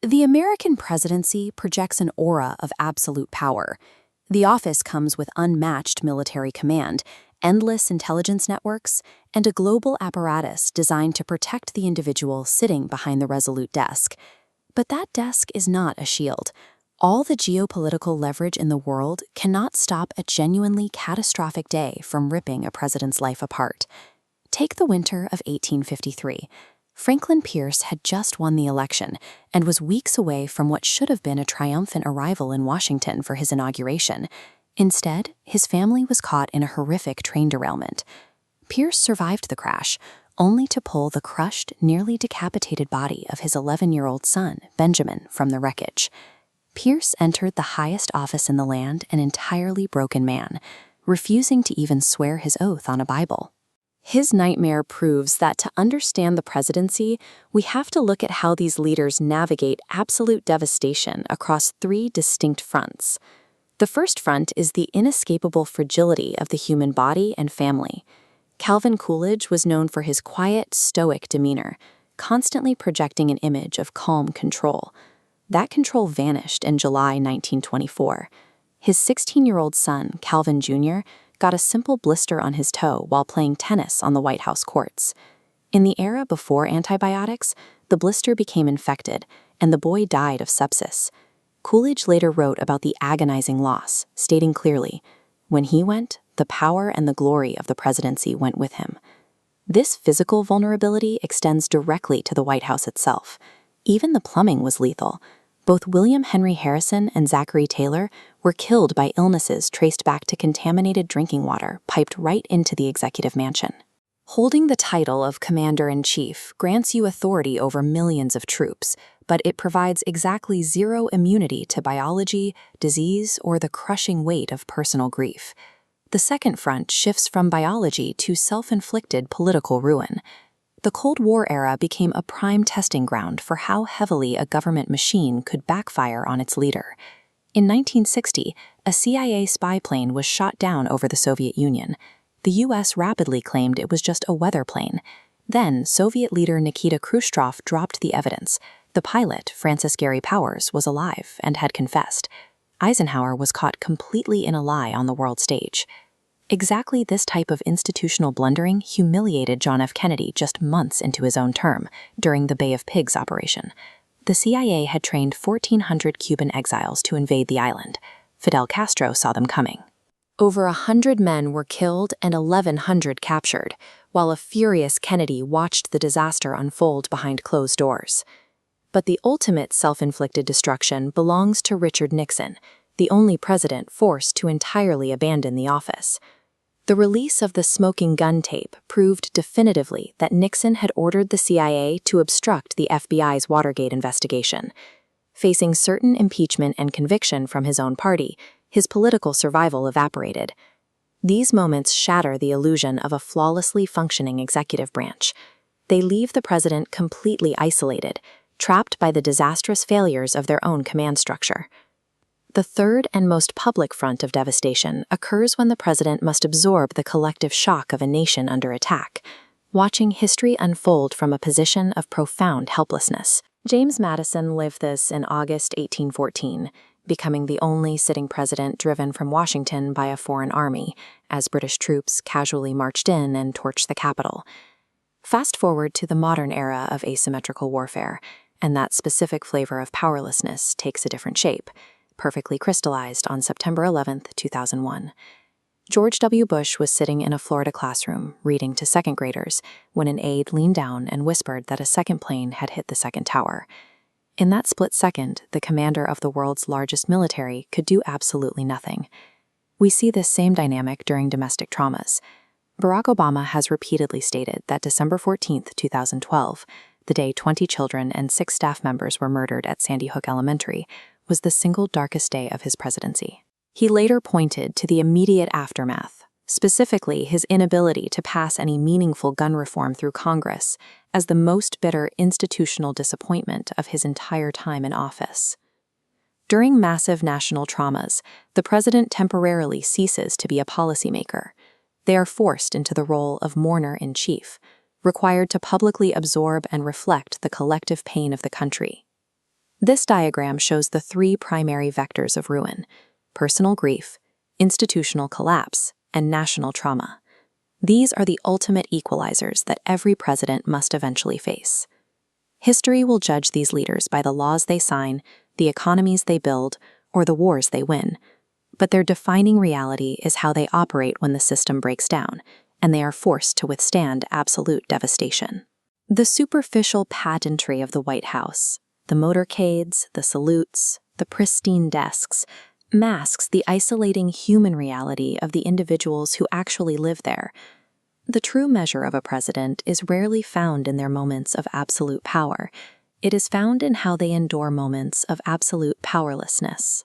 The American presidency projects an aura of absolute power. The office comes with unmatched military command, endless intelligence networks, and a global apparatus designed to protect the individual sitting behind the resolute desk. But that desk is not a shield. All the geopolitical leverage in the world cannot stop a genuinely catastrophic day from ripping a president's life apart. Take the winter of 1853. Franklin Pierce had just won the election and was weeks away from what should have been a triumphant arrival in Washington for his inauguration. Instead, his family was caught in a horrific train derailment. Pierce survived the crash, only to pull the crushed, nearly decapitated body of his 11-year-old son, Benjamin, from the wreckage. Pierce entered the highest office in the land an entirely broken man, refusing to even swear his oath on a Bible. His nightmare proves that to understand the presidency, we have to look at how these leaders navigate absolute devastation across three distinct fronts. The first front is the inescapable fragility of the human body and family. Calvin Coolidge was known for his quiet, stoic demeanor, constantly projecting an image of calm control. That control vanished in July 1924. His 16-year-old son, Calvin Jr., got a simple blister on his toe while playing tennis on the White House courts. In the era before antibiotics, the blister became infected, and the boy died of sepsis. Coolidge later wrote about the agonizing loss, stating clearly, "When he went, the power and the glory of the presidency went with him." This physical vulnerability extends directly to the White House itself. Even the plumbing was lethal. Both William Henry Harrison and Zachary Taylor were killed by illnesses traced back to contaminated drinking water piped right into the executive mansion. Holding the title of Commander-in-Chief grants you authority over millions of troops, but it provides exactly zero immunity to biology, disease, or the crushing weight of personal grief. The second front shifts from biology to self-inflicted political ruin. The Cold War era became a prime testing ground for how heavily a government machine could backfire on its leader. In 1960, a CIA spy plane was shot down over the Soviet Union. The U.S. rapidly claimed it was just a weather plane. Then, Soviet leader Nikita Khrushchev dropped the evidence. The pilot, Francis Gary Powers, was alive and had confessed. Eisenhower was caught completely in a lie on the world stage. Exactly this type of institutional blundering humiliated John F. Kennedy just months into his own term, during the Bay of Pigs operation. The CIA had trained 1,400 Cuban exiles to invade the island. Fidel Castro saw them coming. Over 100 men were killed and 1,100 captured, while a furious Kennedy watched the disaster unfold behind closed doors. But the ultimate self-inflicted destruction belongs to Richard Nixon, the only president forced to entirely abandon the office. The release of the smoking gun tape proved definitively that Nixon had ordered the CIA to obstruct the FBI's Watergate investigation. Facing certain impeachment and conviction from his own party, his political survival evaporated. These moments shatter the illusion of a flawlessly functioning executive branch. They leave the president completely isolated, trapped by the disastrous failures of their own command structure. The third and most public front of devastation occurs when the president must absorb the collective shock of a nation under attack, watching history unfold from a position of profound helplessness. James Madison lived this in August 1814, becoming the only sitting president driven from Washington by a foreign army, as British troops casually marched in and torched the Capitol. Fast forward to the modern era of asymmetrical warfare, and that specific flavor of powerlessness takes a different shape, perfectly crystallized on September 11, 2001. George W. Bush was sitting in a Florida classroom reading to second graders when an aide leaned down and whispered that a second plane had hit the second tower. In that split second, the commander of the world's largest military could do absolutely nothing. We see this same dynamic during domestic traumas. Barack Obama has repeatedly stated that December 14, 2012, the day 20 children and 6 staff members were murdered at Sandy Hook Elementary, was the single darkest day of his presidency. He later pointed to the immediate aftermath, specifically his inability to pass any meaningful gun reform through Congress, as the most bitter institutional disappointment of his entire time in office. During massive national traumas, the president temporarily ceases to be a policymaker. They are forced into the role of mourner-in-chief, required to publicly absorb and reflect the collective pain of the country. This diagram shows the three primary vectors of ruin: personal grief, institutional collapse, and national trauma. These are the ultimate equalizers that every president must eventually face. History will judge these leaders by the laws they sign, the economies they build, or the wars they win. But their defining reality is how they operate when the system breaks down, and they are forced to withstand absolute devastation. The superficial pageantry of the White House, the motorcades, the salutes, the pristine desks, masks the isolating human reality of the individuals who actually live there. The true measure of a president is rarely found in their moments of absolute power. It is found in how they endure moments of absolute powerlessness.